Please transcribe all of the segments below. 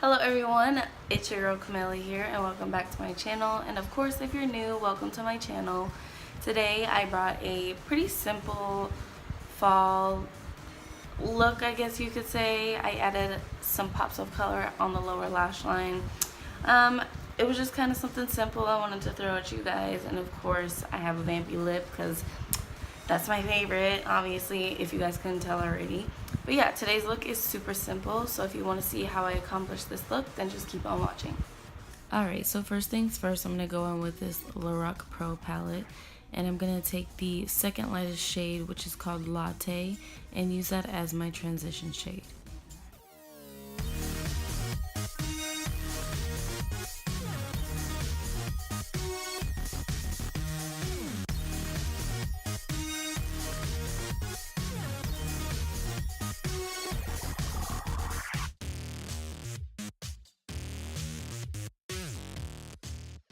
Hello everyone, it's your girl Camilla here and welcome back to my channel. And of course, if you're new, welcome to my channel. Today I brought a pretty simple fall look, I guess you could say. I added some pops of color on the lower lash line. It was just kind of something simple I wanted to throw at you guys. And of course I have a vampy lip because that's my favorite, obviously, if you guys couldn't tell already. But yeah, today's look is super simple, so if you want to see how I accomplish this look, then just keep on watching. Alright, so first things first, I'm going to go in with this Lorac Pro Palette, and I'm going to take the second lightest shade, which is called Latte, and use that as my transition shade.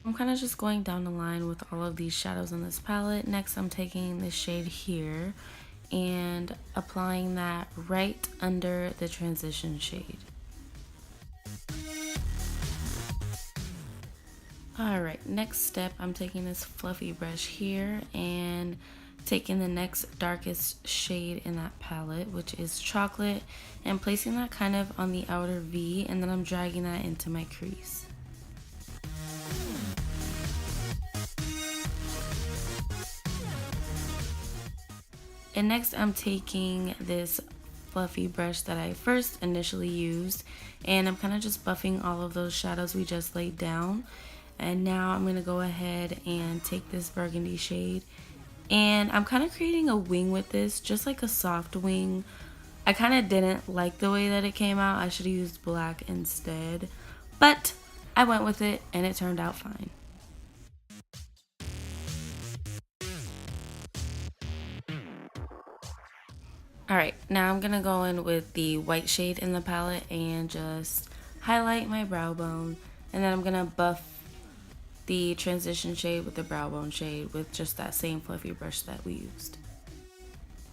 I'm kind of just going down the line with all of these shadows on this palette. Next, I'm taking this shade here and applying that right under the transition shade. Alright, next step, I'm taking this fluffy brush here and taking the next darkest shade in that palette, which is chocolate, and placing that kind of on the outer V, and then I'm dragging that into my crease. And next I'm taking this fluffy brush that I first initially used, and I'm kind of just buffing all of those shadows we just laid down. And now I'm going to go ahead and take this burgundy shade, and I'm kind of creating a wing with this, just like a soft wing. I kind of didn't like the way that it came out. I should have used black instead, but I went with it and it turned out fine. Alright, now I'm going to go in with the white shade in the palette and just highlight my brow bone. And then I'm going to buff the transition shade with the brow bone shade with just that same fluffy brush that we used.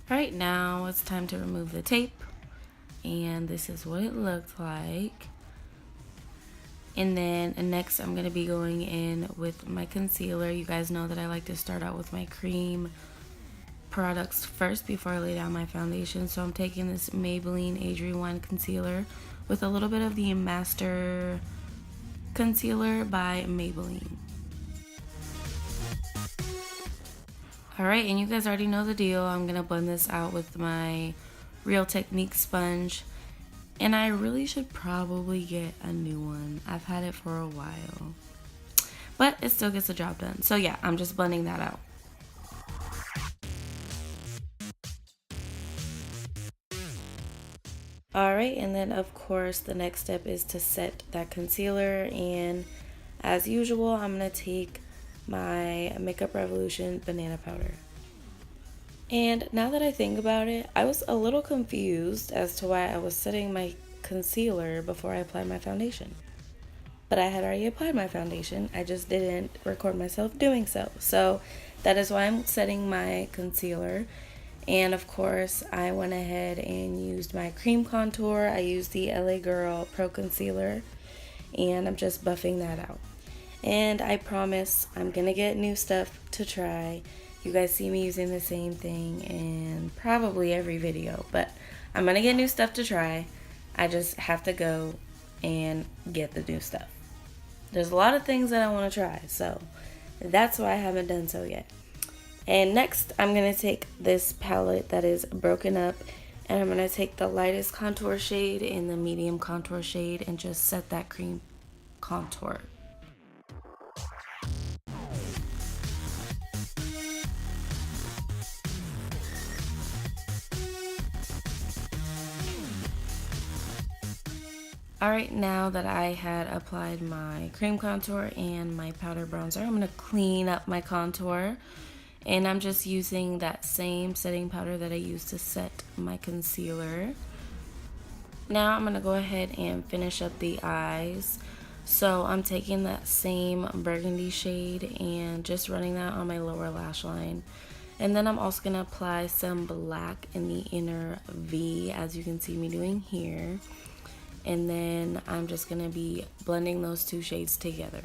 Alright, now it's time to remove the tape. And this is what it looked like. And then next I'm going to be going in with my concealer. You guys know that I like to start out with my cream products first before I lay down my foundation. So I'm taking this Maybelline Adrian Wine concealer with a little bit of the Master Concealer by Maybelline. Alright, and you guys already know the deal. I'm going to blend this out with my Real Technique sponge. And I really should probably get a new one. I've had it for a while, but it still gets the job done. So yeah, I'm just blending that out. Alright, and then of course the next step is to set that concealer, and as usual I'm going to take my Makeup Revolution banana powder. And now that I think about it, I was a little confused as to why I was setting my concealer before I applied my foundation. But I had already applied my foundation, I just didn't record myself doing so. So that is why I'm setting my concealer. And of course, I went ahead and used my cream contour. I used the LA Girl Pro Concealer, and I'm just buffing that out. And I promise I'm gonna get new stuff to try. You guys see me using the same thing in probably every video, but I'm gonna get new stuff to try. I just have to go and get the new stuff. There's a lot of things that I want to try, so that's why I haven't done so yet. And next, I'm going to take this palette that is broken up, and I'm going to take the lightest contour shade and the medium contour shade and just set that cream contour. Alright, now that I had applied my cream contour and my powder bronzer, I'm going to clean up my contour. And I'm just using that same setting powder that I used to set my concealer. Now I'm going to go ahead and finish up the eyes. So I'm taking that same burgundy shade and just running that on my lower lash line. And then I'm also going to apply some black in the inner V, as you can see me doing here. and then I'm just going to be blending those two shades together.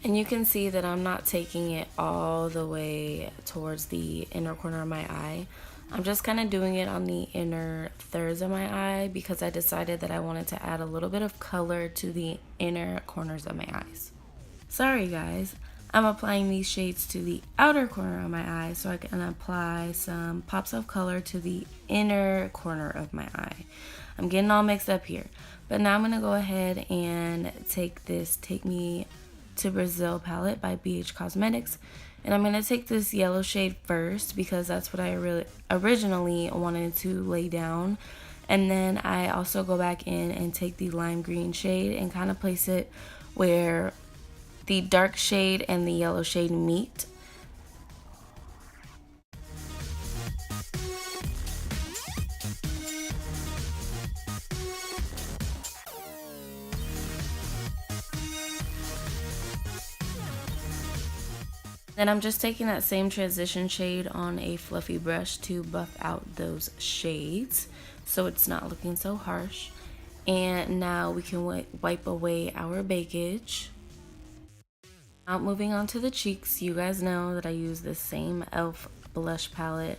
And you can see that I'm not taking it all the way towards the inner corner of my eye. I'm just kind of doing it on the inner thirds of my eye because I decided that I wanted to add a little bit of color to the inner corners of my eyes. Sorry guys, I'm applying these shades to the outer corner of my eye so I can apply some pops of color to the inner corner of my eye. I'm getting all mixed up here. But now I'm going to go ahead and take this Take Me to Brazil palette by BH Cosmetics, and I'm going to take this yellow shade first because that's what I originally wanted to lay down, and then I also go back in and take the lime green shade and kind of place it where the dark shade and the yellow shade meet. Then I'm just taking that same transition shade on a fluffy brush to buff out those shades so it's not looking so harsh. And now we can wipe away our bakage. Now moving on to the cheeks, you guys know that I use the same E.L.F. blush palette.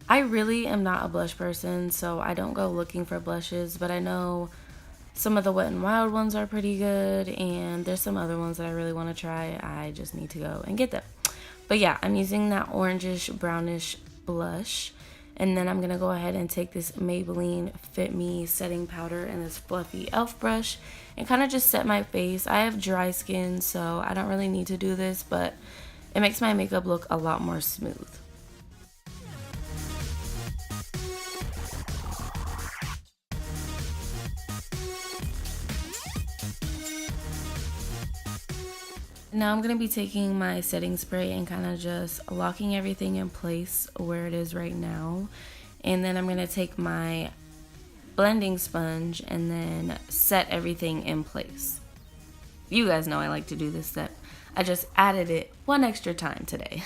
I really am not a blush person, so I don't go looking for blushes, but I know some of the Wet n Wild ones are pretty good, and there's some other ones that I really want to try. I just need to go and get them. But yeah, I'm using that orangish brownish blush, and then I'm going to go ahead and take this Maybelline Fit Me setting powder and this fluffy E.L.F. brush and kind of just set my face. I have dry skin, so I don't really need to do this, but it makes my makeup look a lot more smooth. Now I'm going to be taking my setting spray and kind of just locking everything in place where it is right now. And then I'm going to take my blending sponge and then set everything in place. You guys know I like to do this step. I just added it one extra time today.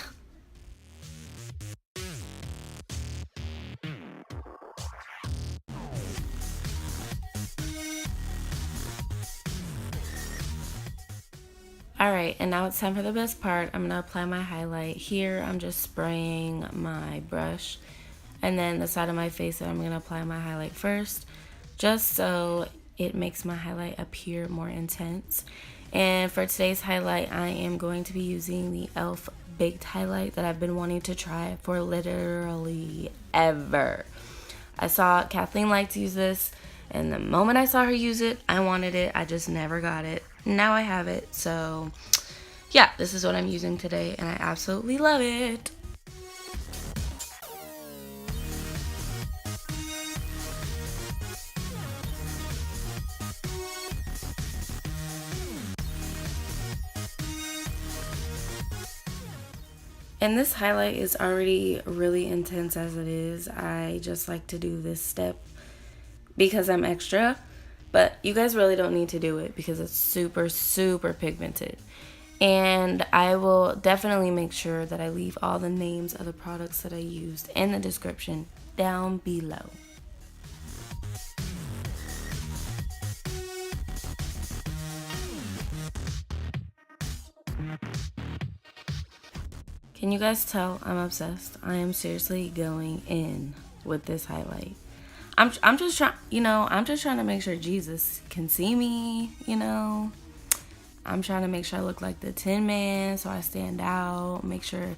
Alright, and now it's time for the best part. I'm going to apply my highlight. Here I'm just spraying my brush, and then the side of my face that I'm going to apply my highlight first, just so it makes my highlight appear more intense. And for today's highlight, I am going to be using the E.L.F. Baked Highlight that I've been wanting to try for literally ever. I saw Kathleen like to use this, and the moment I saw her use it, I wanted it. I just never got it. Now I have it, so yeah, this is what I'm using today, and I absolutely love it. And this highlight is already really intense as it is. I just like to do this step because I'm extra. But you guys really don't need to do it because it's super, super pigmented. And I will definitely make sure that I leave all the names of the products that I used in the description down below. Can you guys tell I'm obsessed? I am seriously going in with this highlight. I'm just trying, I'm just trying to make sure Jesus can see me, I'm trying to make sure I look like the Tin Man so I stand out. Make sure,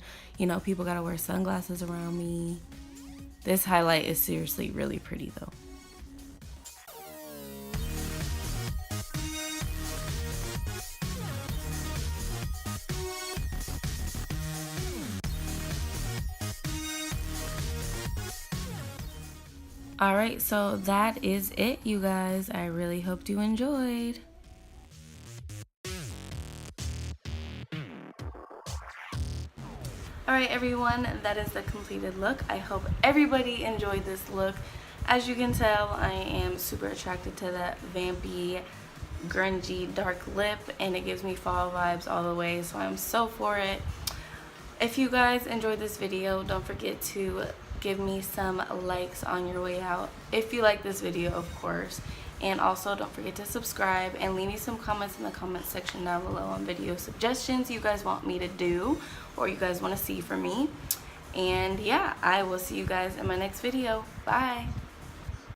people gotta wear sunglasses around me. This highlight is seriously really pretty though. Alright, so that is it, you guys. I really hope you enjoyed. Alright everyone, that is the completed look. I hope everybody enjoyed this look. As you can tell, I am super attracted to that vampy, grungy, dark lip, and it gives me fall vibes all the way, so I'm so for it. If you guys enjoyed this video, don't forget to give me some likes on your way out. If you like this video, of course. And also don't forget to subscribe and leave me some comments in the comment section down below on video suggestions you guys want me to do or you guys want to see from me. And yeah, I will see you guys in my next video. Bye.